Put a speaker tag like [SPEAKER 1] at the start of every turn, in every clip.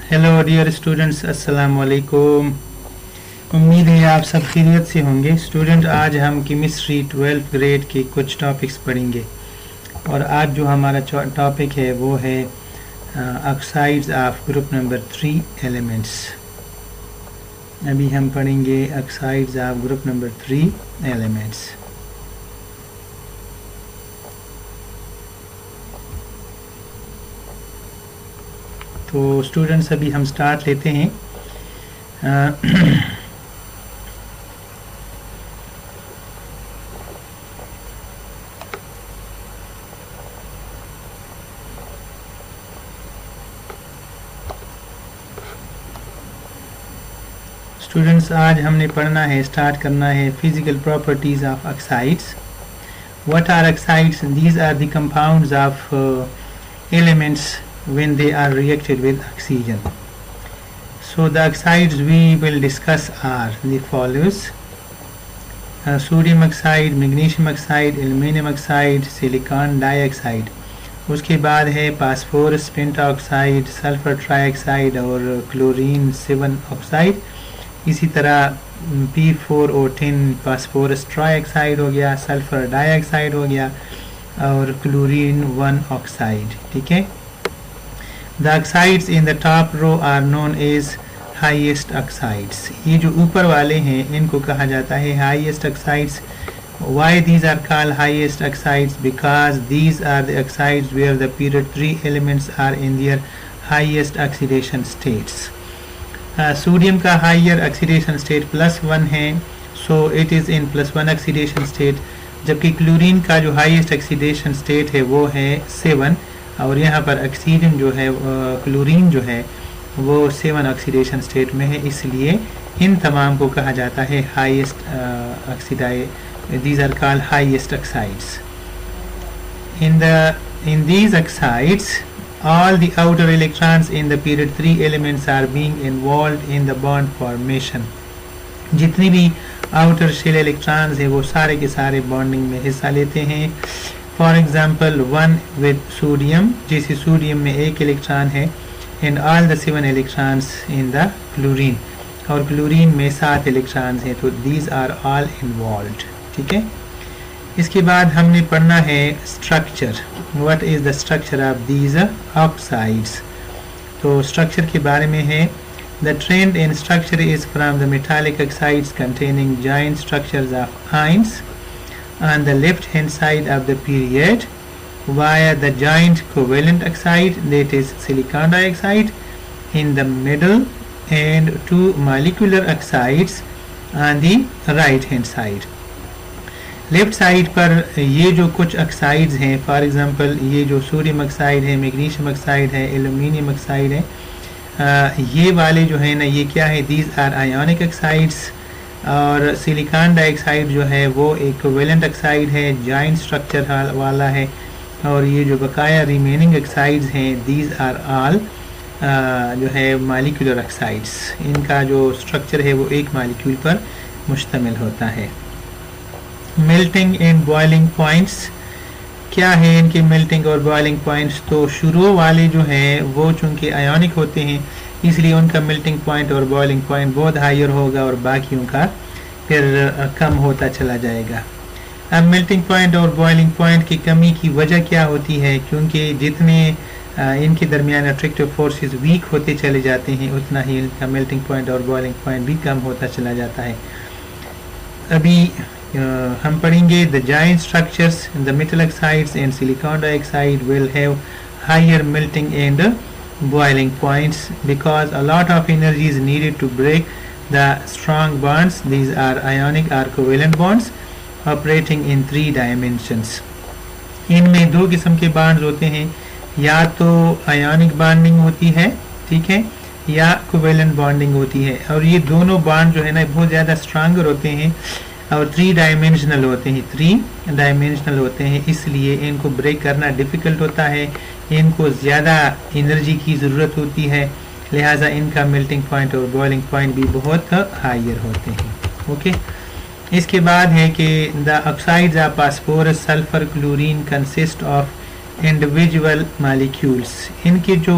[SPEAKER 1] Hello dear students, अस्सलाम वालेकुम। उम्मीद है आप सब खैरियत से होंगे। स्टूडेंट, आज हम केमिस्ट्री 12th ग्रेड के कुछ टॉपिक्स पढ़ेंगे और आज जो हमारा टॉपिक है वो है oxides of group number 3 elements. अभी हम पढ़ेंगे oxides of group number 3 elements. तो स्टूडेंट्स, अभी हम स्टार्ट लेते हैं। स्टूडेंट्स, आज हमने पढ़ना है, स्टार्ट करना है physical properties of oxides. What are oxides? These are the compounds of elements when they are reacted with oxygen. So the oxides we will discuss are the follows: sodium oxide, magnesium oxide, aluminium oxide, silicon dioxide. उसके बाद है phosphorus pentoxide, sulphur trioxide और chlorine 7 oxide. इसी तरह P4O10 phosphorus trioxide हो गया, sulphur dioxide हो गया और क्लोरीन 1 ऑक्साइड। ठीक है। The oxides in the top row are known as highest oxides. ये जो ऊपर वाले हैं इनको कहा जाता है highest oxides. Why these are called highest oxides? Because these are the oxides where the period 3 elements are in their highest oxidation states. Sodium का higher oxidation state +1 है, so it is in +1 oxidation state. जबकि chlorine का जो highest oxidation state है वो है 7 और यहाँ पर ऑक्सीजन जो है क्लोरीन जो है वो 7 ऑक्सीडेशन स्टेट में है, इसलिए इन तमाम को कहा जाता है highest oxidize. These are called highest oxides. in these oxides all the outer electrons in the period 3 elements are being involved in the bond formation. जितनी भी आउटर शेल इलेक्ट्रॉन्स है वो सारे के सारे बॉन्डिंग में हिस्सा लेते हैं। फॉर एग्जांपल 1 विद सोडियम, जैसे सोडियम में 1 इलेक्ट्रॉन है, and all the 7 electrons in the chlorine, और क्लोरीन में 7 इलेक्ट्रॉन्स हैं, तो दीज आर ऑल इन्वॉल्व्ड। ठीक है। इसके बाद हमने पढ़ना है structure. What is the structure of these oxides? तो स्ट्रक्चर के बारे में है, the trend in structure is from the metallic oxides containing joint structures of ions on the left hand side of the period via the joint covalent oxide, that is silicon dioxide, in the middle, and 2 molecular oxides on the right hand side. Left side पर ये जो कुछ oxides हैं, for example ये जो sodium oxide है, magnesium oxide है, aluminium oxide है, ये वाले जो है ना, ये क्या है? These are ionic oxides. और सिलिकॉन डाइऑक्साइड जो है वो एक कोवेलेंट ऑक्साइड है, जॉइंट स्ट्रक्चर वाला है। और ये जो बकाया रिमेनिंग ऑक्साइड्स हैं, दीज आर ऑल जो है मॉलिक्यूलर ऑक्साइड्स। इनका जो स्ट्रक्चर है वो एक मॉलिक्यूल पर मुश्तमिल होता है। मेल्टिंग एंड बॉइलिंग पॉइंट्स, क्या है इनके मेल्टिंग और बॉइलिंग पॉइंट्स? तो शुरू वाले जो हैं वो चूंकि आयोनिक होते हैं इसलिए उनका मेल्टिंग पॉइंट और बॉइलिंग पॉइंट बहुत हायर होगा और बाकियों का फिर कम होता चला जाएगा। अब मेल्टिंग पॉइंट और बॉइलिंग पॉइंट की कमी की वजह क्या होती है? क्योंकि जितने इनके दरमियान अट्रैक्टिव फोर्सेस वीक होते चले जाते हैं उतना ही इनका मेल्टिंग पॉइंट और बॉइलिंग पॉइंट भी कम होता चला जाता है। अभी हम पढ़ेंगे the giant structures, the metal oxides and silicon dioxide will have higher melting and boiling points because a lot of energy is needed to break the strong bonds. These are ionic और covalent bonds operating in 3 dimensions. इनमें 2 किस्म के bonds होते हैं, या तो ionic bonding होती है, ठीक है, या कोवेलेंट बॉन्डिंग होती है। और ये दोनों बॉन्ड जो है ना बहुत ज़्यादा स्ट्रांगर होते हैं और 3 डायमेंशनल होते हैं, 3 डायमेंशनल होते हैं, इसलिए इनको ब्रेक करना डिफ़िकल्ट होता है, इनको ज़्यादा एनर्जी की ज़रूरत होती है, लिहाजा इनका मेल्टिंग पॉइंट और बॉइलिंग पॉइंट भी बहुत हायर होते हैं। ओके। इसके बाद है कि the oxides of phosphorus, sulphur, chlorine consist of individual molecules. इनके जो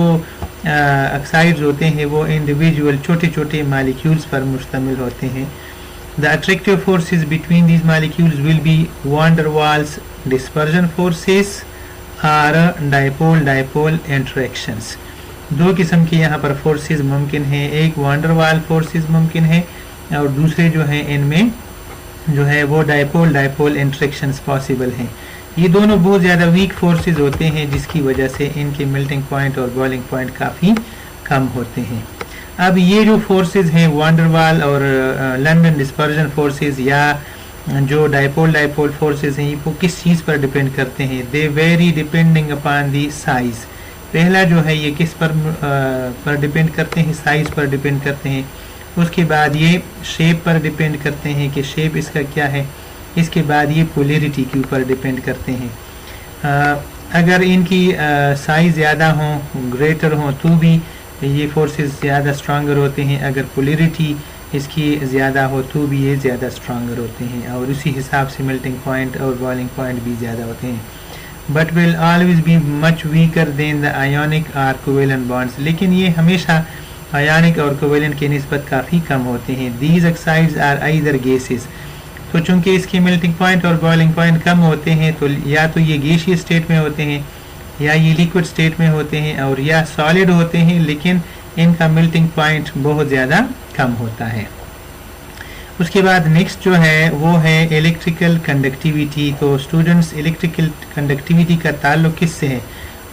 [SPEAKER 1] ऑक्साइड्स होते हैं वो इंडिविजुअल छोटे छोटे मालिक्यूल्स पर मुश्तमिल होते हैं. The attractive forces between these molecules will be van der Waals dispersion forces और डाइपोल डाइपोल इंटरेक्शंस. दो किस्म के यहाँ पर फोर्सेस मुमकिन हैं. एक वैन डर वाल फोर्सेस मुमकिन है और दूसरे जो हैं इनमें जो है वो डाइपोल डाइपोल इंटरेक्शंस पॉसिबल हैं. ये दोनों बहुत ज़्यादा वीक फोर्सेस होते हैं जिसकी वजह से इनके मेल्टिंग पॉइंट और बॉइलिंग पॉइंट काफ़ी कम होते हैं. अब ये जो फोर्सेस हैं वैन डर वाल और लंदन डिस्पर्जन फोर्सेस या जो डाइपोल डाइपोल फोर्सेस हैं वो किस चीज़ पर डिपेंड करते हैं. They vary depending upon the size. पहला जो है ये किस पर डिपेंड करते हैं, साइज़ पर डिपेंड करते हैं. उसके बाद ये शेप पर डिपेंड करते हैं कि शेप इसका क्या है. इसके बाद ये पोलैरिटी के ऊपर डिपेंड करते हैं. अगर इनकी साइज़ ज़्यादा हो ग्रेटर हो तो भी ये फोर्सेस ज़्यादा स्ट्रांगर होते हैं. अगर पोलैरिटी इसकी ज़्यादा हो तो भी ये ज़्यादा स्ट्रांगर होते हैं और उसी हिसाब से मेल्टिंग पॉइंट और बॉइलिंग पॉइंट भी ज़्यादा होते हैं. But will always be much weaker then the ionic और कोवेलेंट बॉन्ड्स. लेकिन ये हमेशा आयोनिक और कोवेलेंट की निस्बत काफ़ी कम होते हैं. These oxides are either gases. तो चूंकि इसके मेल्टिंग पॉइंट और बॉइलिंग पॉइंट कम होते हैं तो या तो ये गैसीय स्टेट में होते हैं या ये लिक्विड स्टेट में होते हैं और या सॉलिड होते हैं लेकिन इनका मेल्टिंग पॉइंट बहुत ज़्यादा कम होता है. उसके बाद नेक्स्ट जो है वो है इलेक्ट्रिकल कंडक्टिविटी. तो स्टूडेंट्स इलेक्ट्रिकल कंडक्टिविटी का ताल्लुक किससे है?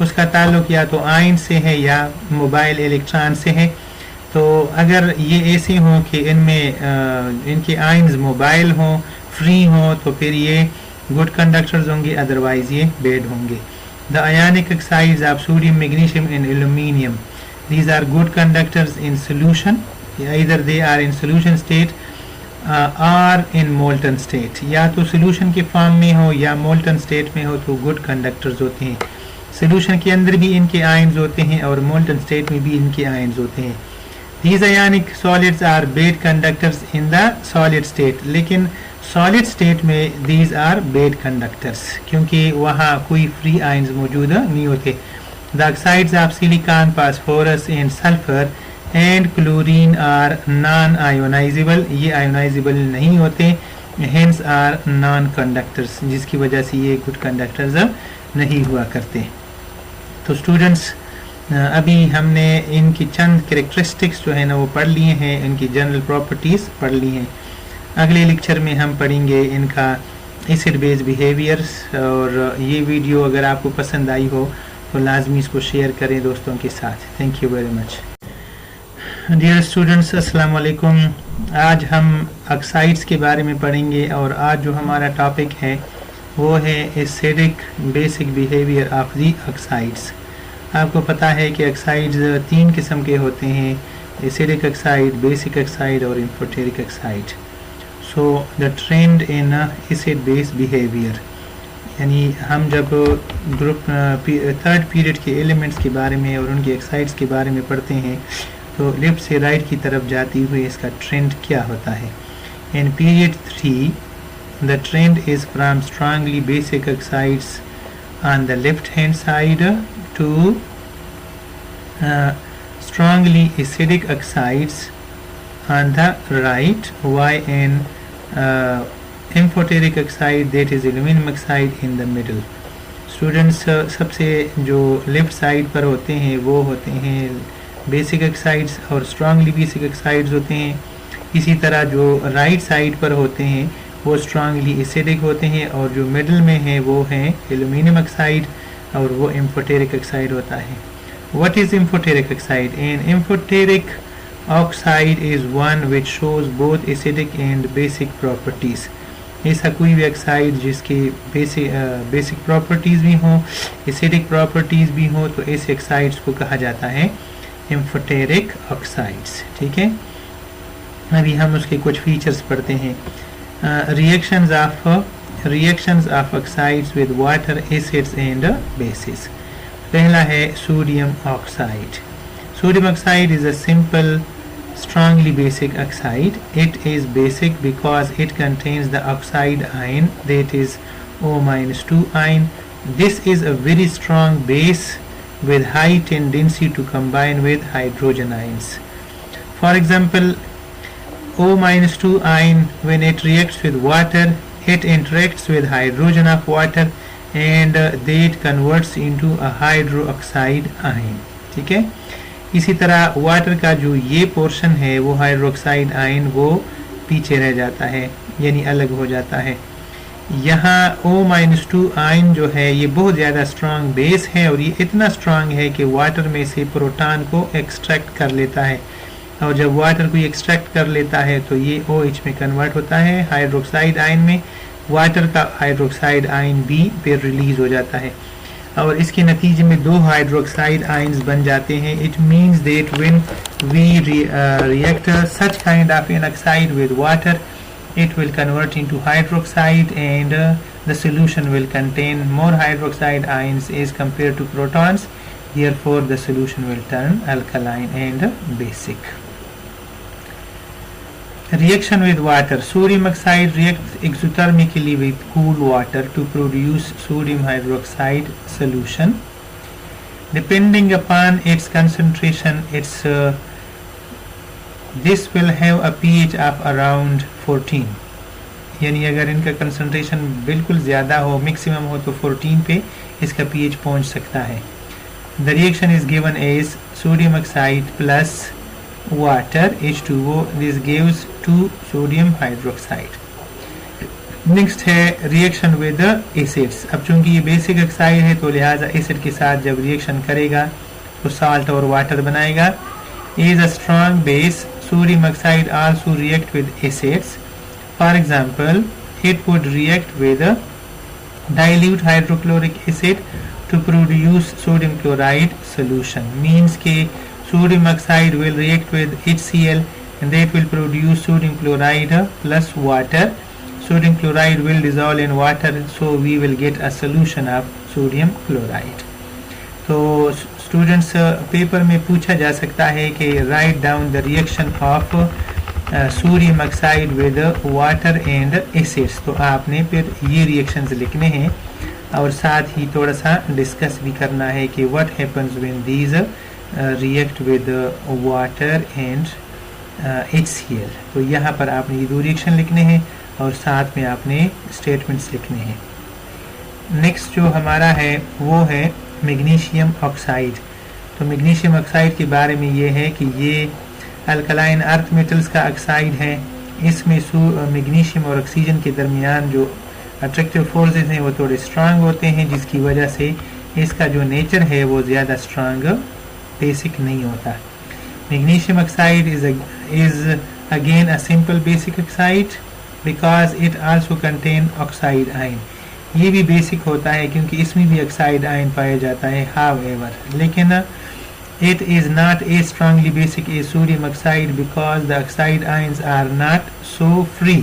[SPEAKER 1] उसका ताल्लुक या तो आयन से है या मोबाइल इलेक्ट्रॉन से है. तो अगर ये ऐसे हों कि इनमें इनके आयन्स मोबाइल हों फ्री हों तो फिर ये गुड कंडक्टर्स होंगे, अदरवाइज ये बैड होंगे. The ionic oxides of sodium magnesium and aluminium these are good conductors in solution. Either they are in solution state or in molten state. या तो सोल्यूशन के फॉर्म में हो या मोल्टन स्टेट में हो तो गुड कंडक्टर्स होते हैं. सोल्यूशन के अंदर भी इनके आयन्स होते हैं और मोल्टन स्टेट में भी इनके आयन्स होते हैं. These ionic solids are bad conductors in the solid state. लेकिन solid state में these are bad conductors क्योंकि वहाँ कोई free ions मौजूद नहीं होते. The oxides of silicon, phosphorus and sulfur and chlorine are non-ionizable. ये ionizable नहीं होते, hence are non-conductors जिसकी वजह से ये good conductors नहीं हुआ करते. तो students अभी हमने इनकी चंद कैरेक्टरिस्टिक्स जो है ना वो पढ़ लिए हैं, इनकी जनरल प्रॉपर्टीज़ पढ़ ली हैं. अगले लेक्चर में हम पढ़ेंगे इनका एसिड बेस बिहेवियर्स. और ये वीडियो अगर आपको पसंद आई हो तो लाजमी इसको शेयर करें दोस्तों के साथ. Thank you very much. Dear students अस्सलाम वालेकुम. आज हम ऑक्साइड्स के बारे में पढ़ेंगे और आज जो हमारा टॉपिक है वो है acidic basic behaviour of the oxides. आपको पता है कि ऑक्साइड्स तीन किस्म के होते हैं, एसिडिक ऑक्साइड, बेसिक ऑक्साइड और amphoteric oxide. So the trend in acid base behaviour यानी हम जब ग्रुप थर्ड पीरियड के एलिमेंट्स के बारे में और उनके ऑक्साइड्स के बारे में पढ़ते हैं तो लेफ्ट से राइट की तरफ जाती हुई इसका ट्रेंड क्या होता है. In period 3 the trend is from strongly basic oxides on the left hand side to strongly acidic oxides on the right, while in amphoteric oxide that is aluminum oxide in the middle. Students सबसे जो left side पर होते हैं वो होते हैं basic oxides और strongly basic oxides होते हैं. इसी तरह जो right side पर होते हैं वो स्ट्रांगली एसिडिक होते हैं और जो मिडल में है वो है एल्यूमिनियम ऑक्साइड और वो एम्फोटेरिक ऑक्साइड होता है. What is amphoteric oxide? An amphoteric oxide is one which shows both acidic and basic properties. ऐसा कोई भी ऑक्साइड जिसकी बेसिक प्रॉपर्टीज़ भी हों एसिडिक प्रॉपर्टीज़ भी हों तो ऐसे ऑक्साइड्स को कहा जाता है एम्फोटेरिक ऑक्साइड्स. ठीक है, अभी हम उसके कुछ फीचर्स पढ़ते हैं. reactions of oxides with water, acids and bases. पहला है sodium oxide. Sodium oxide is a simple strongly basic oxide. It is basic because it contains the oxide ion that is O-2 ion. This is a very strong base with high tendency to combine with hydrogen ions. For example, O-2 ion, when it reacts with water, it interacts with hydrogen of water and that converts into a hydroxide ion. ठीक है, इसी तरह water का जो ये portion है वो hydroxide ion वो पीछे रह जाता है, यानी अलग हो जाता है। यहाँ O-2 आयन जो है ये बहुत ज़्यादा स्ट्रांग बेस है और ये इतना स्ट्रांग है कि वाटर में से प्रोटॉन को एक्सट्रैक्ट कर लेता है, और जब वाटर को एक्सट्रैक्ट कर लेता है तो ये OH में कन्वर्ट होता है हाइड्रोक्साइड आयन में, वाटर का हाइड्रोक्साइड आयन भी फिर रिलीज हो जाता है और इसके नतीजे में दो हाइड्रोक्साइड आयन्स बन जाते हैं। It means that when we react such kind of an oxide with water, it will convert into hydroxide and the solution will contain more hydroxide ions as compared to protons, therefore the solution will turn alkaline and basic. Reaction with water. Sodium oxide reacts exothermically with cool water to produce sodium hydroxide solution. Depending upon its concentration, this will have a pH of around 14, यानी अगर इनका concentration बिल्कुल ज़्यादा हो, maximum हो, तो 14 पे इसका pH पहुंच सकता है। The reaction is given as sodium oxide plus water H2O. This gives 2 sodium hydroxide. Next है रिएक्शन विद एसिड्स। अब चूंकि ये बेसिक ऑक्साइड है तो लिहाजा एसिड के साथ जब रिएक्शन करेगा तो साल्ट और वाटर बनाएगा। Is a strong base, sodium oxide also react with acids. For example, it would react with a dilute hydrochloric acid to produce sodium chloride solution. Means के sodium oxide will react with HCl and that will produce sodium chloride plus water. Sodium chloride will dissolve in water, so we will get a solution of sodium chloride. तो students paper में पूछा जा सकता है कि write down the reaction of sodium oxide with water and acids, तो आपने फिर ये रिएक्शंस लिखने हैं और साथ ही थोड़ा सा डिस्कस भी करना है कि what happens when these react with water and HCl। तो यहाँ पर आपने ये दो रिएक्शन लिखने हैं और साथ में आपने स्टेटमेंट्स लिखने हैं। नेक्स्ट जो हमारा है वो है मैग्नीशियम ऑक्साइड। तो मैग्नीशियम ऑक्साइड के बारे में ये है कि ये अल्कलाइन अर्थ मेटल्स का ऑक्साइड है। इसमें मैग्नीशियम और ऑक्सीजन के दरमियान जो अट्रैक्टिव फोर्सेस हैं वो थोड़े स्ट्रांग होते हैं, जिसकी वजह से इसका जो नेचर है वो ज़्यादा स्ट्रांग बेसिक नहीं होता। Magnesium oxide is again a simple basic oxide because it also contain oxide ion. ये भी बेसिक होता है क्योंकि इसमें भी ऑक्साइड आयन पाया जाता है। हाउएवर, लेकिन it is not a strongly basic a sodium oxide because the oxide ions are not so free.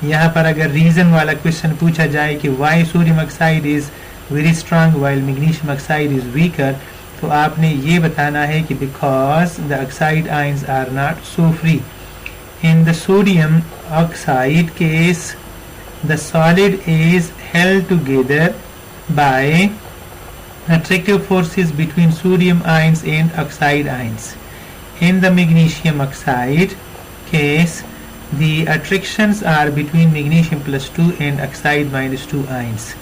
[SPEAKER 1] यहाँ पर अगर रीजन वाला क्वेश्चन पूछा जाए कि why sodium oxide is very strong while magnesium oxide is weaker, तो आपने ये बताना है कि because the oxide ions are not so free. In the sodium oxide case the solid is held together by attractive forces between sodium ions and oxide ions. In the magnesium oxide case, the attractions are between magnesium plus 2 and oxide minus 2 ions.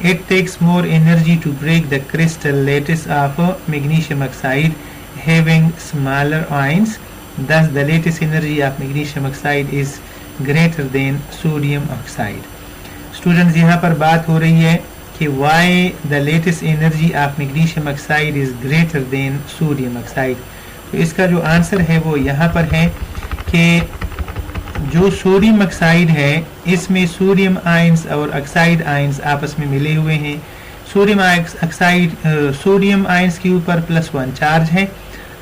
[SPEAKER 1] It takes more energy to break the crystal lattice of magnesium oxide having smaller ions. Thus, the lattice energy of magnesium oxide is greater than sodium oxide. Students, यहाँ पर बात हो रही है कि why the lattice energy of magnesium oxide is greater than sodium oxide। तो इसका जो आंसर है वो यहाँ पर है कि जो सोडियम ऑक्साइड है इसमें सोडियम आयंस और ऑक्साइड आयंस आपस में मिले हुए हैं। सोडियम ऑक्साइड सोडियम आयंस के ऊपर +1 चार्ज है,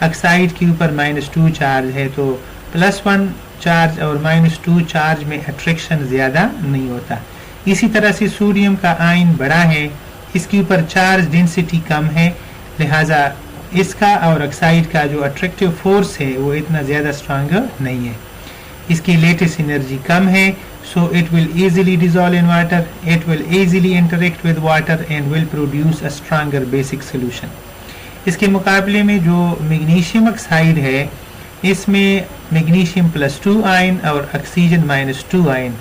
[SPEAKER 1] ऑक्साइड के ऊपर -2 चार्ज है। तो +1 चार्ज और -2 चार्ज में अट्रैक्शन ज़्यादा नहीं होता। इसी तरह से सोडियम का आयन बड़ा है, इसके ऊपर चार्ज डेंसिटी कम है, लिहाजा इसका और ऑक्साइड का जो अट्रैक्टिव फोर्स है वो इतना ज़्यादा स्ट्रांग नहीं है। इसकी लेटेस्ट एनर्जी कम है, so it will easily dissolve in water, it will easily interact with water and will produce a stronger basic solution। इसके मुकाबले में जो मैग्नीशियम ऑक्साइड है इसमें मैग्नीशियम +2 आयन और ऑक्सीजन -2 आयन,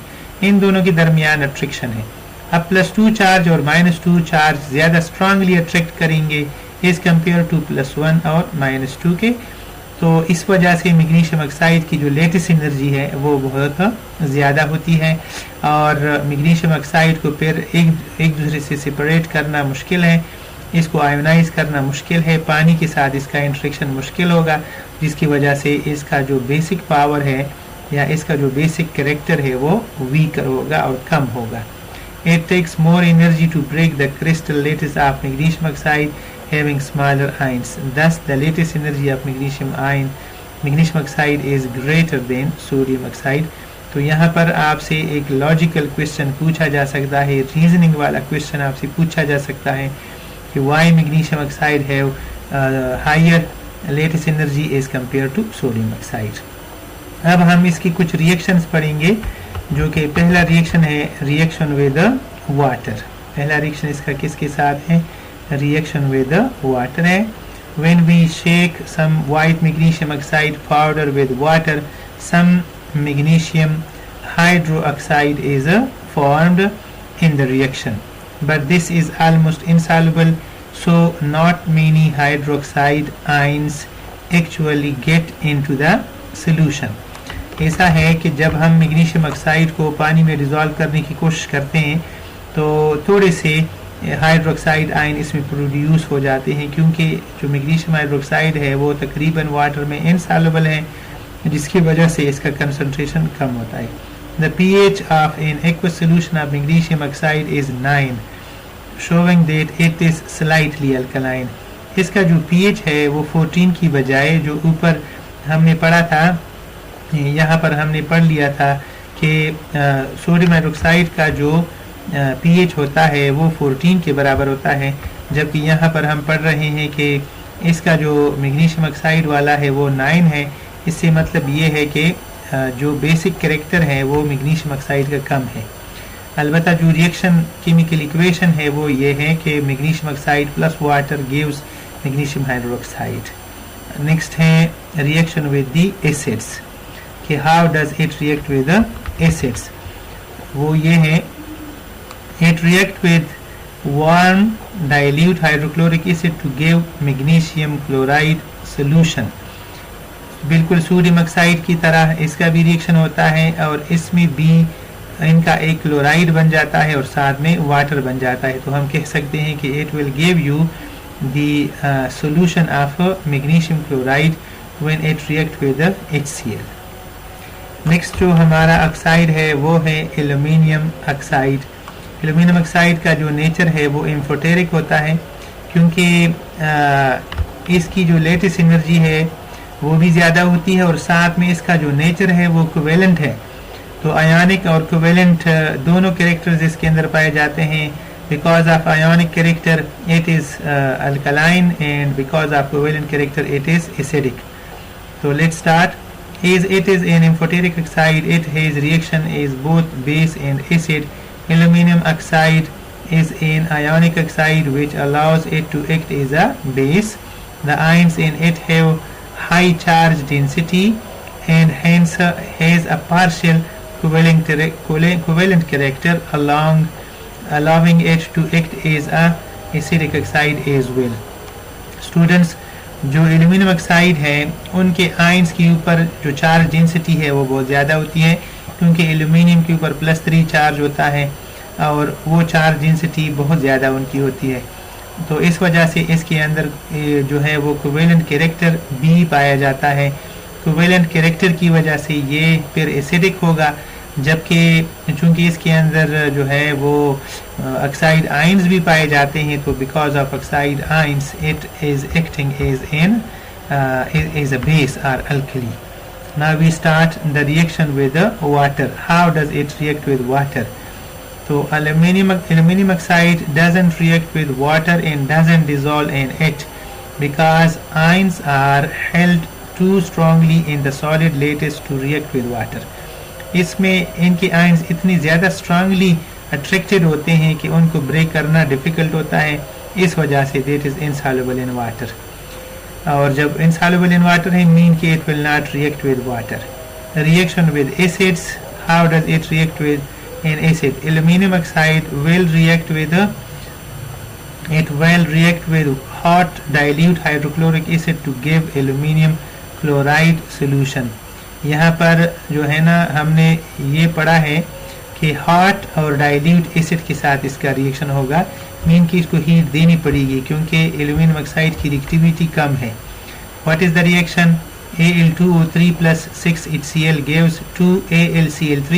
[SPEAKER 1] इन दोनों के दरमियान अट्रैक्शन है। अब +2 चार्ज और -2 चार्ज ज़्यादा स्ट्रांगली अट्रैक्ट करेंगे एज कम्पेयर टू +1 और -2 के। तो इस वजह से मैग्नीशियम ऑक्साइड की जो लेटेस्ट एनर्जी है वो बहुत ज़्यादा होती है और मैग्नीशियम ऑक्साइड को फिर एक दूसरे से सेपरेट करना मुश्किल है, इसको आयोनाइज करना मुश्किल है, पानी के साथ इसका इंट्रैक्शन मुश्किल होगा, जिसकी वजह से इसका जो बेसिक पावर है या इसका जो बेसिक कैरेक्टर है वो वीकर होगा और कम होगा। It takes more energy to break the crystal lattice of magnesium oxide having smaller ions. Thus, the lattice energy of magnesium oxide is greater than sodium oxide. तो यहाँ पर आपसे एक लॉजिकल क्वेश्चन पूछा जा सकता है, रीजनिंग वाला क्वेश्चन आपसे पूछा जा सकता है कि why magnesium oxide have higher lattice energy as compared to sodium oxide. अब हम इसकी कुछ रिएक्शंस पढ़ेंगे, जो कि पहला रिएक्शन है रिएक्शन विद वाटर। पहला रिएक्शन इसका किसके साथ है? रिएक्शन विद वाटर है। When we shake some white magnesium oxide powder with water, some magnesium hydroxide is formed in the reaction, but this is almost insoluble, so not many hydroxide ions actually get into the solution. ऐसा है कि जब हम magnesium oxide को पानी में dissolve करने की कोशिश करते हैं तो थोड़े से हाइड्रोक्साइड आयन इसमें प्रोड्यूस हो जाते हैं, क्योंकि जो मैग्नीशियम हाइड्रोक्साइड है वो तकरीबन वाटर में इनसॉल्युबल है, जिसकी वजह से इसका कंसंट्रेशन कम होता है। The pH of an aqueous solution of magnesium oxide is 9, showing that it is slightly alkaline. इसका जो pH है वो 14 की बजाय जो ऊपर हमने पढ़ा था, यहाँ पर हमने पढ़ लिया था कि सोडियम हाइड्रोक्साइड का जो pH होता है वो 14 के बराबर होता है, जबकि यहाँ पर हम पढ़ रहे हैं कि इसका जो मैग्नीशियम ऑक्साइड वाला है वो 9 है। इससे मतलब ये है कि जो बेसिक कैरेक्टर है वो मैग्नीशियम ऑक्साइड का कम है। अलबत्ता जो रिएक्शन केमिकल इक्वेशन है वो ये है कि magnesium oxide plus water gives magnesium hydroxide. Next है रिएक्शन विद द एसिड्स, कि how does it react with acids. वो ये है, it react with warm dilute hydrochloric acid to give magnesium chloride solution. बिल्कुल सोडियम ऑक्साइड की तरह इसका भी रिएक्शन होता है और इसमें भी इनका एक क्लोराइड बन जाता है और साथ में वाटर बन जाता है। तो हम कह सकते हैं कि it will give you the solution of magnesium chloride when it react with HCl। Next जो हमारा ऑक्साइड है वो है एल्यूमिनियम ऑक्साइड। एल्यूमिनियम ऑक्साइड का जो नेचर है वो एम्फोटेरिक होता है, क्योंकि इसकी जो लेटेस्ट एनर्जी है वो भी ज़्यादा होती है और साथ में इसका जो नेचर है वो कोवेलेंट है। तो आयोनिक और कोवेलेंट दोनों कैरेक्टर्स इसके अंदर पाए जाते हैं। Because of ionic character it is alkaline and because of covalent character it is acidic. तो let's start. As it is an amphoteric oxide, it has reaction as both base and acid. Aluminum oxide is an ionic oxide which allows it to act as a base. The ions in it have high charge density and hence has a partial covalent character, allowing it to act as a acidic oxide as well. Students, जो aluminium oxide है उनके ions के ऊपर जो charge density है वो बहुत ज़्यादा होती है, क्योंकि एल्यूमिनियम के ऊपर +3 चार्ज होता है और वो चार्ज डेंसिटी बहुत ज़्यादा उनकी होती है। तो इस वजह से इसके अंदर जो है वो कोवेलेंट कैरेक्टर भी पाया जाता है। कोवेलेंट कैरेक्टर की वजह से ये फिर एसिडिक होगा, जबकि चूँकि इसके अंदर जो है वो ऑक्साइड आयंस भी पाए जाते हैं, तो because of oxide ions it is acting as a base और alkali. Now we start the reaction with water. How does it react with water? तो aluminum oxide doesn't react with water and doesn't dissolve in it because ions are held too strongly in the solid lattice to react with water. इसमें इनके ions इतनी ज़्यादा strongly attracted होते हैं कि उनको break करना डिफ़िकल्ट होता है, इस वजह say that is insoluble in water. और जब insoluble in water है मीन कि it will not react with water. Reaction with acids, how does it react with an acid? Aluminum oxide will react with hot dilute hydrochloric acid to give aluminum chloride solution. यहाँ पर जो है ना हमने ये पढ़ा है कि हॉट और डाइल्यूट एसिड के साथ इसका रिएक्शन होगा, मीन कि इसको हीट देनी पड़ेगी क्योंकि एल्यूमिनियम ऑक्साइड की रिएक्टिविटी कम है. What is the reaction? Al2O3 plus 6HCl gives 2AlCl3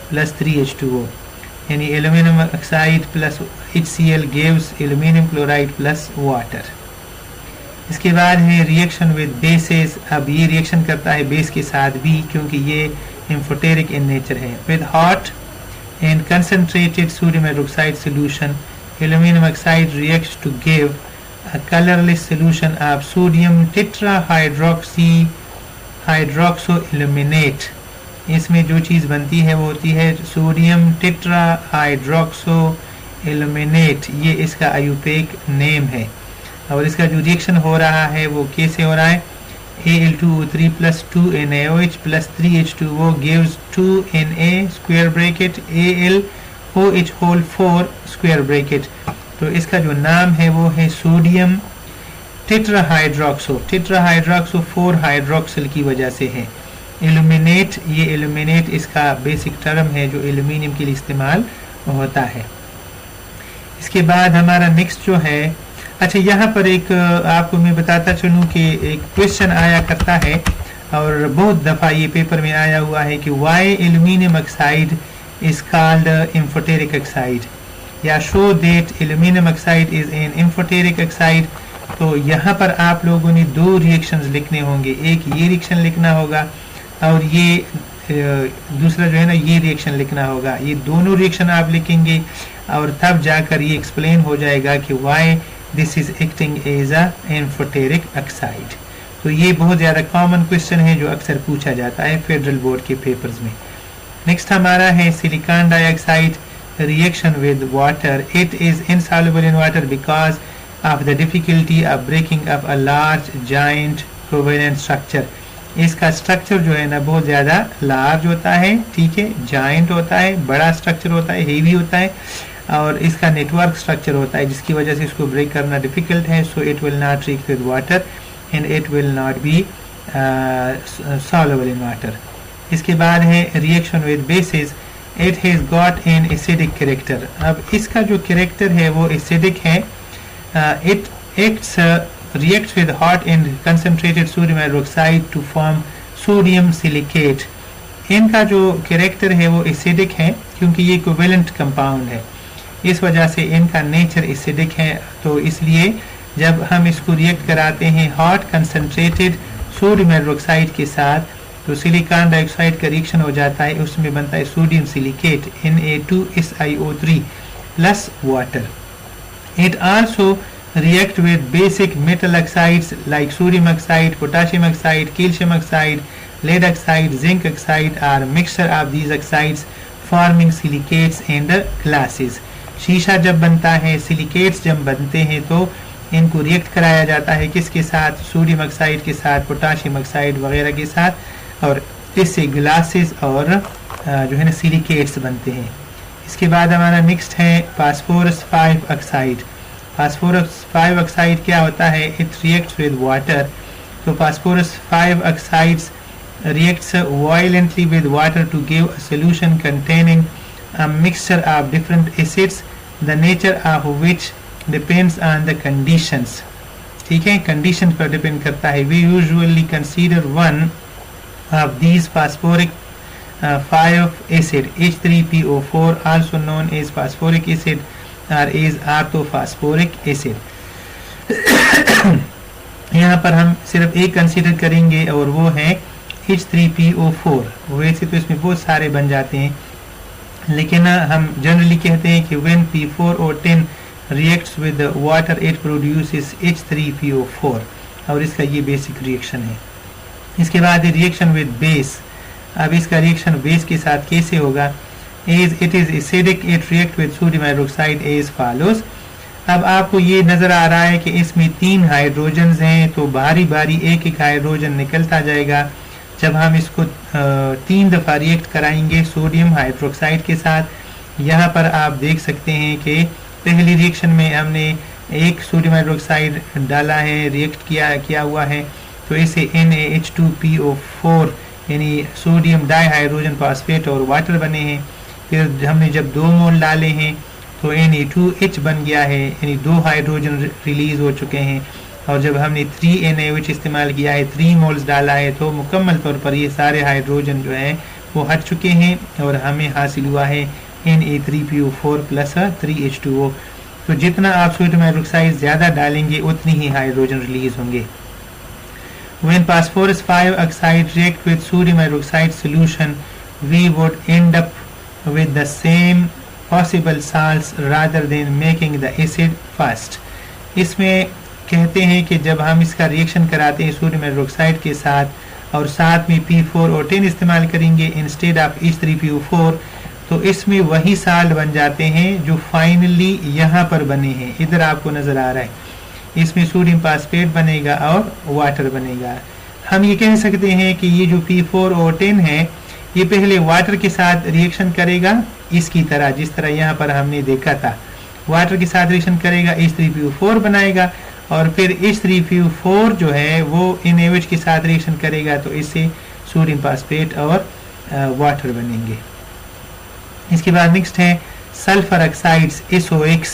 [SPEAKER 1] plus 3H2O. यानी aluminium oxide plus HCl gives aluminium chloride plus water. इसके बाद है रिएक्शन विद बेसेस. अब ये रिएक्शन करता है बेस के साथ भी क्योंकि ये एम्फोटेरिक इन नेचर है. With hot and concentrated sodium hydroxide solution, aluminium oxide reacts to give a colorless solution of sodium tetrahydroxoaluminate. इसमें जो चीज़ बनती है वो होती है सोडियम टेट्राहाइड्रोक्सोएल्यूमिनेट. ये इसका आयुपेक नेम है और इसका जो रिएक्शन हो रहा है वो कैसे हो रहा है? Al2O3 plus 2NaOH plus 3H2O gives 2Na square bracket AlOH whole 4 square bracket. तो इसका जो नाम है वो है सोडियम टेट्राहाइड्रोक्सो 4 हाइड्रोक्सिल की वजह से है. एल्यूमिनेट, ये एल्यूमिनेट इसका बेसिक टर्म है जो एल्यूमिनियम के लिए इस्तेमाल होता है. इसके बाद हमारा नेक्स्ट जो है, अच्छा यहाँ पर एक आपको मैं बताता चलूँ कि एक क्वेश्चन आया करता है और बहुत दफ़ा ये पेपर में आया हुआ है कि why aluminium oxide is called amphoteric oxide या show that aluminium oxide is an amphoteric oxide. तो यहाँ पर आप लोगों ने दो रिएक्शंस लिखने होंगे, एक ये रिएक्शन लिखना होगा और ये दूसरा जो है ना ये रिएक्शन लिखना होगा. ये दोनों रिएक्शन आप लिखेंगे और तब जाकर ये एक्सप्लेन हो जाएगा कि why this is acting as a amphoteric oxide. तो ये बहुत ज़्यादा कॉमन क्वेश्चन है जो अक्सर पूछा जाता है फेडरल बोर्ड के पेपर्स में. नेक्स्ट हमारा है silicon dioxide reaction with water. It is insoluble in water because of the difficulty of breaking up a large giant covalent structure. इसका स्ट्रक्चर जो है ना बहुत ज़्यादा लार्ज होता है, ठीक है, जाइंट होता है, बड़ा स्ट्रक्चर होता है, हेवी होता है और इसका नेटवर्क स्ट्रक्चर होता है जिसकी वजह से इसको ब्रेक करना डिफिकल्ट है. So it will not react with water and it will not be soluble in water. इसके बाद है reaction with basis. It has got an acidic character. अब इसका जो कैरेक्टर है वो acidic है. It reacts with hot and concentrated sodium hydroxide to form sodium silicate. इनका जो कैरेक्टर है वो acidic है क्योंकि ये कोवेलेंट कंपाउंड है, इस वजह से इनका नेचर acidic है. तो इसलिए जब हम इसको रिएक्ट कराते हैं हॉट कंसनट्रेटेड सोडियम हाइड्रोक्साइड के साथ तो सिलिकॉन डाइऑक्साइड का रिएक्शन हो जाता है, उसमें बनता है sodium silicate Na2SiO3 plus water. It also react with basic metal oxides like sodium oxide, potassium oxide, calcium oxide, lead oxide, zinc oxide are mixture of these oxides forming silicates and glasses. शीशा जब बनता है, silicates जब बनते हैं तो इनको react कराया जाता है किसके साथ? सोडियम ऑक्साइड के साथ, पोटेशियम ऑक्साइड वगैरह के साथ और इससे ग्लासेस और जो है ना सिलिकेट्स बनते हैं. इसके बाद हमारा नेक्स्ट है फास्फोरस 5 ऑक्साइड. फास्फोरस 5 ऑक्साइड क्या होता है? It reacts with water. तो phosphorus 5 oxides reacts violently with water to give a solution containing a mixture of different acids, the nature of which depends on the conditions. ठीक है, condition पर depend करता है. We usually consider one of these phosphoric 5 acid H3PO4 also known as phosphoric acid or as orthophosphoric acid. यहाँ पर हम सिर्फ एक कंसीडर करेंगे और वो है H3PO4. वैसे तो इसमें बहुत सारे बन जाते हैं लेकिन हम जनरली कहते हैं कि when P4O10 reacts with the water it produces H3PO4 और इसका ये बेसिक रिएक्शन है. इसके बाद रिएक्शन विद बेस. अब इसका रिएक्शन बेस के साथ कैसे होगा? As it is acidic it react with sodium hydroxide as follows. अब आपको ये नज़र आ रहा है कि इसमें 3 हाइड्रोजन्स हैं, तो बारी बारी एक एक हाइड्रोजन निकलता जाएगा। जब हम इसको 3 दफ़ा रिएक्ट कराएंगे सोडियम हाइड्रोक्साइड के साथ। यहाँ पर आप देख सकते हैं कि पहली रिएक्शन में हमने एक सोडियम हाइड्रोक्साइड डाला है, रिएक्ट किया हुआ है, तो इसे NaH2PO4 यानी सोडियम डाइहाइड्रोजन फॉस्फेट और वाटर बने हैं। फिर हमने जब 2 मोल डाले हैं तो Na2H बन गया है, यानी 2 हाइड्रोजन रिलीज हो चुके हैं। और जब हमने 3NaOH इस्तेमाल किया है, 3 मोल्स डाला है, तो मुकम्मल तौर पर ये सारे हाइड्रोजन जो है वो हट चुके हैं और हमें हासिल हुआ है Na3PO4 प्लस 3H2O। तो जितना आप सोडियम हाइड्रोक्साइड ज़्यादा डालेंगे उतनी ही हाइड्रोजन रिलीज होंगे। When phosphorus 5 oxide react with sodium hydroxide solution, we would end up with the same possible salts rather than making the acid first. इसमें कहते हैं कि जब हम इसका रिएक्शन कराते हैं सोडियम हाइड्रोक्साइड के साथ और साथ में P4 और 10 इस्तेमाल करेंगे इंस्टेड ऑफ H3PO4, तो इसमें वही साल्ट बन जाते हैं जो फाइनली यहाँ पर बने हैं। इधर आपको नज़र आ रहा है, इसमें सोडियम फॉस्फेट बनेगा और वाटर बनेगा। हम ये कह सकते हैं कि ये जो P4 और 10 है ये पहले वाटर के साथ रिएक्शन करेगा, इसकी तरह जिस तरह यहाँ पर हमने देखा था। वाटर के साथ रिएक्शन करेगा, H3PO4 बनाएगा और फिर H3PO4 जो है वो NaOH के साथ रिएक्शन करेगा, तो इससे सोडियम फॉस्फेट और वाटर बनेंगे। इसके बाद नेक्स्ट है सल्फर ऑक्साइड्स SOX।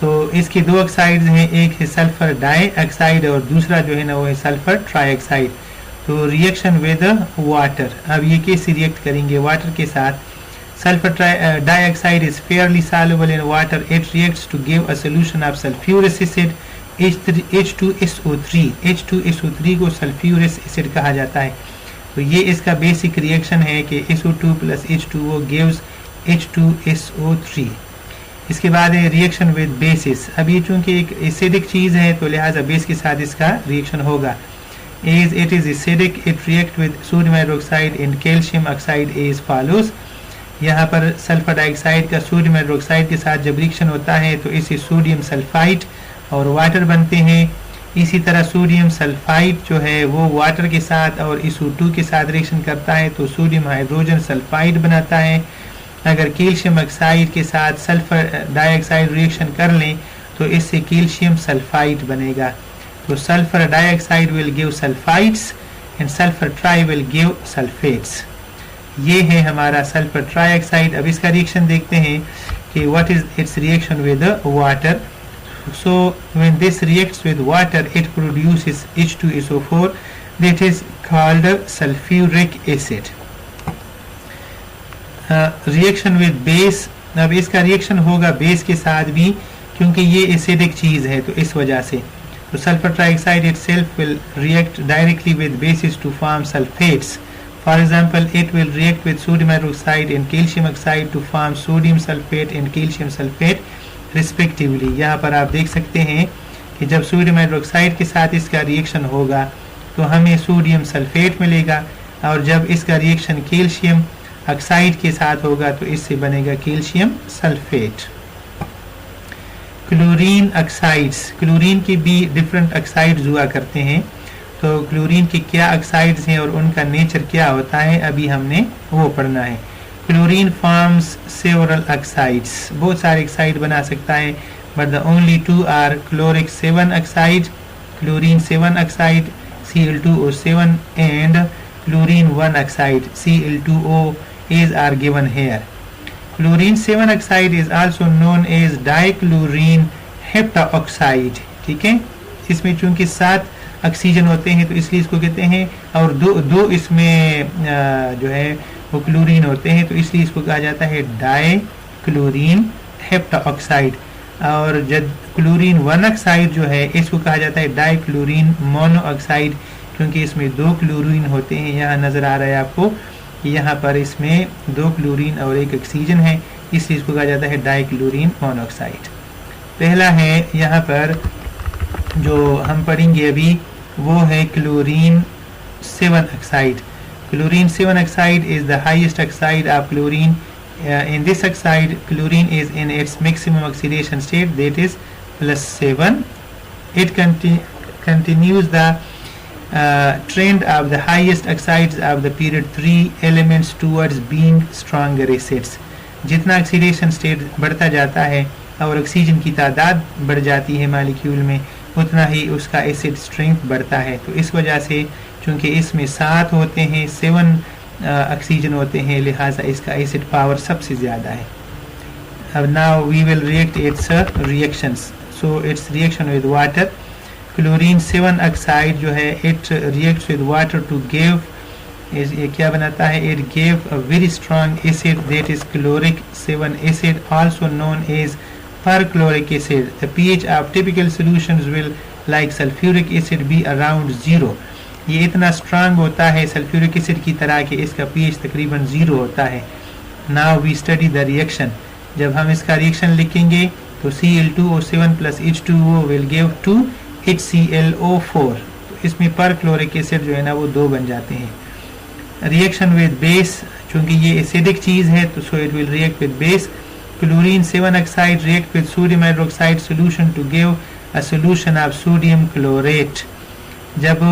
[SPEAKER 1] तो इसके 2 ऑक्साइड्स हैं, एक है सल्फर डाई ऑक्साइड और दूसरा जो है ना वो है सल्फर ट्राईऑक्साइड। तो रिएक्शन विद वाटर, अब ये कैसे रिएक्ट करेंगे वाटर के साथ। Sulphur dioxide is fairly soluble in water, it reacts to give a solution of sulphuric acid H2SO3। H2SO3 को सल्फ्यूरिक एसिड कहा जाता है। तो ये इसका बेसिक रिएक्शन है कि SO2 plus H2O gives H2SO3। इसके बाद है रिएक्शन विद बेसिस। अब ये चूंकि एक एसिडिक चीज़ है तो लिहाजा बेस के साथ इसका रिएक्शन होगा। As it is acidic, it react with sodium hydroxide and calcium oxide as follows. यहाँ पर सल्फर डाइऑक्साइड का सोडियम हाइड्रोक्साइड के साथ जब रिएक्शन होता है तो इससे सोडियम सल्फाइड और वाटर बनते हैं। इसी तरह सोडियम सल्फाइड जो है वो वाटर के साथ और SO2 के साथ रिएक्शन करता है तो सोडियम हाइड्रोजन सल्फाइड बनाता है। अगर कैल्शियम ऑक्साइड के साथ सल्फर डाइऑक्साइड रिएक्शन कर लें तो इससे कैल्शियम सल्फाइड बनेगा। तो sulphur dioxide will give sulphides and sulphur try will give sulphates. ये है हमारा सल्फर ट्राईऑक्साइड। अब इसका रिएक्शन देखते हैं कि what is it's reaction with water. So when this reacts with water, it produces H2SO4, that is called sulfuric acid. Reaction with base, अब इसका रिएक्शन होगा बेस के साथ भी क्योंकि ये एसिडिक चीज़ है तो इस वजह से। तो sulphur trioxide itself will react directly with bases to form sulfates. For example, it will react with sodium hydroxide and calcium oxide to form sodium sulfate and calcium sulfate respectively. यहाँ पर आप देख सकते हैं कि जब सोडियम हाइड्रोक्साइड के साथ इसका रिएक्शन होगा तो हमें सोडियम सल्फेट मिलेगा और जब इसका रिएक्शन कैल्शियम ऑक्साइड के साथ होगा तो इससे बनेगा calcium sulphate. Chlorine oxides, chlorine के भी डिफरेंट ऑक्साइड्स हुआ करते हैं। तो क्लोरीन के क्या ऑक्साइड्स हैं और उनका नेचर क्या होता है अभी हमने वो पढ़ना है। क्लोरीन फॉर्म्स सेवरल ऑक्साइड्स, बहुत सारे ऑक्साइड बना सकता है but the only 2 are chloric 7 oxide, chlorine 7 oxide Cl2O7 and chlorine 1 oxide Cl2O is are given here. Chlorine 7 oxide is also known as dichlorine heptaoxide। ठीक है, इसमें चूंकि 7 ऑक्सीजन होते हैं तो इसलिए इसको कहते हैं, और दो इसमें जो है वो क्लोरीन होते हैं तो इसलिए इसको कहा जाता है डाइक्लोरीन हेप्टाऑक्साइड। और जब क्लोरीन 1 ऑक्साइड जो है इसको कहा जाता है डाइक्लोरीन मोनोऑक्साइड, क्योंकि इसमें 2 क्लोरीन होते हैं। यहाँ नज़र आ रहा है आपको कि यहाँ पर इसमें 2 क्लोरीन और 1 ऑक्सीजन है, इसलिए इसको कहा जाता है डाइक्लोरीन मोनोऑक्साइड। पहला है यहाँ पर जो हम पढ़ेंगे अभी वो है chlorine 7 oxide. Chlorine 7 oxide is the highest oxide of chlorine. In this oxide, chlorine is in its maximum oxidation state, that is plus 7. It continues the trend of the highest oxides of the period 3 elements towards being stronger acids. जितना oxidation state बढ़ता जाता है और oxygen की तादाद बढ़ जाती है मालिक्यूल में, उतना ही उसका एसिड स्ट्रेंथ बढ़ता है. तो इस वजह से चूँकि इसमें 7 होते हैं, 7 ऑक्सीजन होते हैं, लिहाजा इसका एसिड पावर सबसे ज़्यादा है. अब now we will react its reactions. So its reaction with water. Chlorine 7 oxide जो है it reacts with water to give, ये क्या बनाता है, it give a very strong acid that is chloric 7 acid also known as perchloric acid. The pH of typical solutions will like sulfuric acid be around 0. ये इतना strong होता है sulphuric acid की तरह कि इसका pH तकरीबन 0 होता है. Now we study the reaction. जब हम इसका रिएक्शन लिखेंगे तो Cl2O7 plus H2O will give 2 HClO4. तो इसमें परक्लोरिक एसिड जो है ना वो 2 बन जाते हैं. रिएक्शन विद बेस, चूँकि ये एसिडिक चीज़ है तो so it will react with base. Chlorine 7 oxide react with sodium hydroxide solution to give a solution of sodium chlorate. जब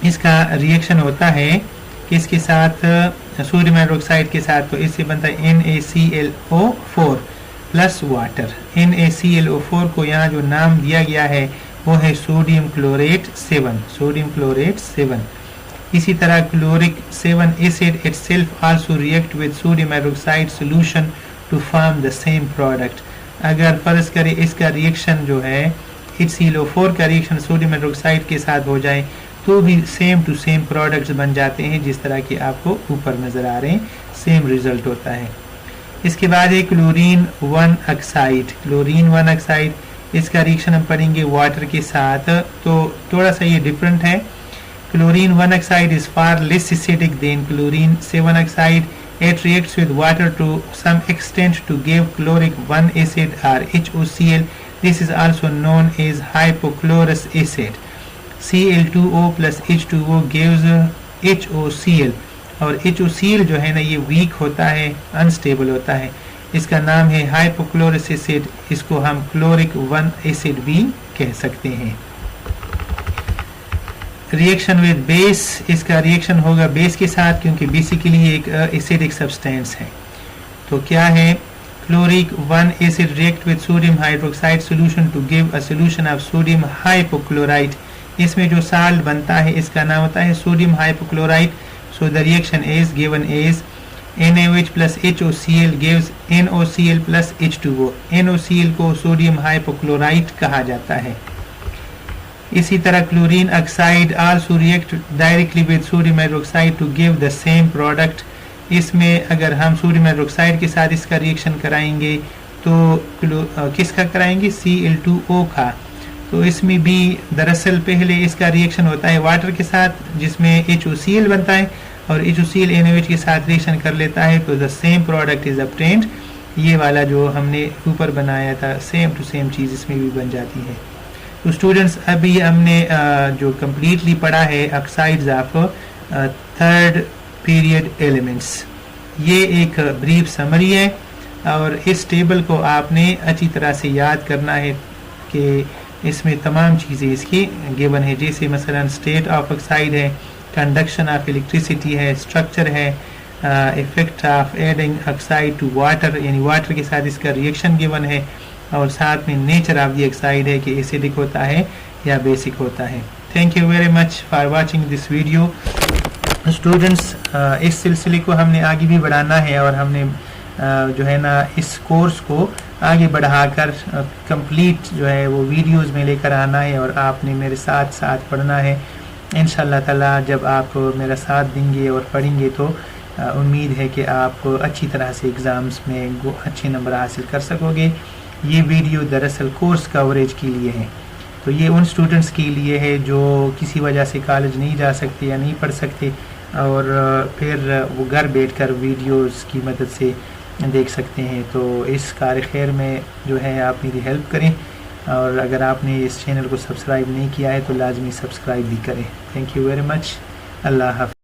[SPEAKER 1] इसका रिएक्शन होता है किसके साथ, सोडियम हाइड्रोक्साइड के साथ, तो इससे बनता है NaClO4 प्लस वाटर. NaClO4 को यहाँ जो नाम दिया गया है वो है सोडियम क्लोरेट 7. Sodium chlorate 7. इसी तरह chloric 7 acid itself also react with sodium hydroxide solution to form the same product. अगर फर्ज करें इसका रिएक्शन जो है HClO4 का रिएक्शन सोडियम हाइड्रोक्साइड के साथ हो जाए तो भी सेम टू सेम प्रोडक्ट्स बन जाते हैं, जिस तरह के आपको ऊपर नज़र आ रहे हैं, सेम रिजल्ट होता है. इसके बाद है क्लोरीन 1 ऑक्साइड. क्लोरीन 1 ऑक्साइड, इसका रिएक्शन हम पढ़ेंगे वाटर के साथ, तो थोड़ा सा ये डिफरेंट है. Chlorine 1 oxide is far less acidic than chlorine 7 oxide. It reacts with water to some extent to give chloric 1 acid or HOCl. This is also known as hypochlorous acid. Cl2O plus H2O gives HOCl. और HOCl जो है ना ये week होता है, unstable होता है. इसका नाम है hypochlorous acid. इसको हम क्लोरिक 1 एसिड भी कह सकते हैं. रिएक्शन विद बेस, इसका रिएक्शन होगा बेस के साथ क्योंकि बेसिकली ये एक एसिडिक सब्सटेंस है. तो क्या है, chloric 1 acid react with sodium hydroxide solution to give a solution of sodium hypochlorite. इसमें जो साल्ट बनता है इसका नाम होता है sodium hypochlorite. So the reaction is given as NaOH plus HOCl gives NOCl plus H2O. NOCl को sodium hypochlorite कहा जाता है. इसी तरह chlorine oxide also react directly with sodium hydroxide to give the same product. इसमें अगर हम sodium hydroxide के साथ इसका रिएक्शन कराएंगे तो किसका कराएंगे, Cl2O का. तो इसमें भी दरअसल पहले इसका रिएक्शन होता है वाटर के साथ जिसमें HOCl बनता है और HOCl NaOH के साथ रिएक्शन कर लेता है तो the same product is obtained. ये वाला जो हमने ऊपर बनाया था सेम टू सेम चीज़ इसमें भी बन जाती है. तो स्टूडेंट्स अभी हमने जो कम्प्लीटली पढ़ा है oxides of third period elements. ये एक ब्रीफ समरी है और इस टेबल को आपने अच्छी तरह से याद करना है कि इसमें तमाम चीज़ें इसकी गिवन है. जैसे मसलन स्टेट ऑफ ऑक्साइड है, कंडक्शन ऑफ इलेक्ट्रिसिटी है, स्ट्रक्चर है, effect of adding oxide to water यानी वाटर के साथ इसका रिएक्शन गिवन है और साथ में नेचर ऑफ द ऑक्साइड है कि एसिडिक होता है या बेसिक होता है. Thank you very much for watching this video. Students इस सिलसिले को हमने आगे भी बढ़ाना है और हमने जो है ना इस कोर्स को आगे बढ़ाकर कंप्लीट जो है वो वीडियोस में लेकर आना है और आपने मेरे साथ साथ पढ़ना है. इंशाअल्लाह ताला जब आप मेरा साथ देंगे और पढ़ेंगे तो उम्मीद है कि आप अच्छी तरह से एग्ज़ाम्स में अच्छे नंबर हासिल कर सकोगे. ये वीडियो दरअसल कोर्स कवरेज के लिए है, तो ये उन स्टूडेंट्स के लिए है जो किसी वजह से कॉलेज नहीं जा सकते या नहीं पढ़ सकते और फिर वो घर बैठकर वीडियोस की मदद से देख सकते हैं. तो इस कार खैर में जो है आप मेरी हेल्प करें और अगर आपने इस चैनल को सब्सक्राइब नहीं किया है तो लाजमी सब्सक्राइब भी करें. Thank you very much. अल्लाह हाफ़िज़.